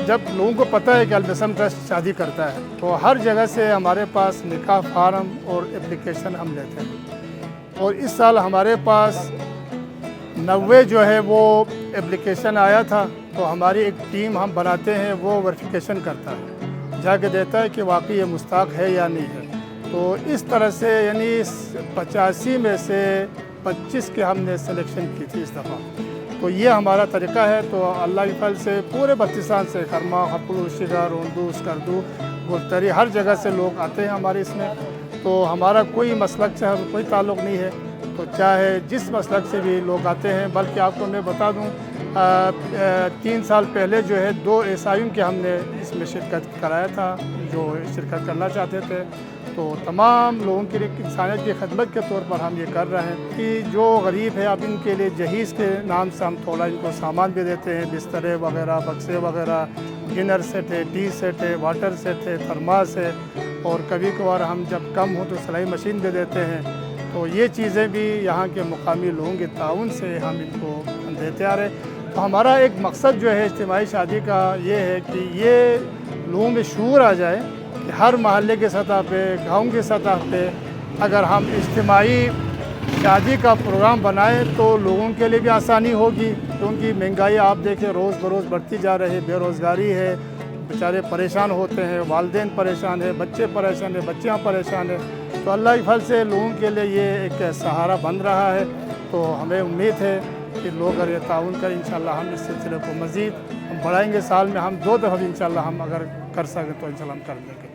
جب لوگوں کو پتہ ہے کہ البسم ٹرسٹ شادی کرتا ہے تو ہر جگہ سے ہمارے پاس نکاح فارم اور اپلیکیشن ہم لیتے ہیں، اور اس سال ہمارے پاس 90 جو ہے وہ اپلیکیشن آیا تھا، تو ہماری ایک ٹیم ہم بناتے ہیں، وہ ویریفیکیشن کرتا ہے، جا کے دیتا ہے کہ واقعی یہ مستحق ہے یا نہیں ہے۔ تو اس طرح سے یعنی 85 میں سے 25 کے ہم نے سلیکشن کی تھی اس دفعہ۔ تو یہ ہمارا طریقہ ہے۔ تو اللہ کے فضل سے پورے بلتستان سے خرما، خپلو، شگا، روندو، اسکردو، گلتری، ہر جگہ سے لوگ آتے ہیں ہمارے اس میں۔ تو ہمارا کوئی مسلک سے کوئی تعلق نہیں ہے، تو چاہے جس مسلک سے بھی لوگ آتے ہیں۔ بلکہ آپ کو میں بتا دوں 3 سال پہلے جو ہے 2 عیسائیوں کے ہم نے اس میں شرکت کرایا تھا، جو شرکت کرنا چاہتے تھے۔ تو تمام لوگوں کے لیے انسانیت کی خدمت کے طور پر ہم یہ کر رہے ہیں کہ جو غریب ہے اب ان کے لیے جہیز کے نام سے ہم تھوڑا ان کو سامان بھی دیتے ہیں، بسترے وغیرہ، بکسے وغیرہ، ڈنر سیٹ ہے، ٹی سیٹ ہے، واٹر سیٹ ہے، تھرماس ہے، اور کبھی کبھار ہم جب کم ہو تو سلائی مشین بھی دیتے ہیں۔ تو یہ چیزیں بھی یہاں کے مقامی لوگوں کے تعاون سے ہم ان کو دیتے آ رہے ہیں۔ تو ہمارا ایک مقصد جو ہے اجتماعی شادی کا یہ ہے کہ یہ لوگوں میں شعور آ جائے کہ ہر محلے کے سطح پہ، گاؤں کے سطح پہ اگر ہم اجتماعی شادی کا پروگرام بنائیں تو لوگوں کے لیے بھی آسانی ہوگی، کیونکہ مہنگائی آپ دیکھیں روز بروز بڑھتی جا رہی ہے، بے روزگاری ہے، بیچارے پریشان ہوتے ہیں، والدین پریشان ہیں، بچے پریشان ہیں، بچیاں پریشان ہیں۔ تو اللہ کے فضل سے لوگوں کے لیے یہ ایک سہارا بن رہا ہے۔ تو ہمیں امید ہے کہ لوگ اگر یہ تعاون کریں انشاءاللہ ہم اس سلسلے کو مزید ہم بڑھائیں گے۔ سال میں ہم 2 دفعہ بھی انشاءاللہ ہم اگر کر سکیں تو انشاءاللہ ہم کر دیں گے۔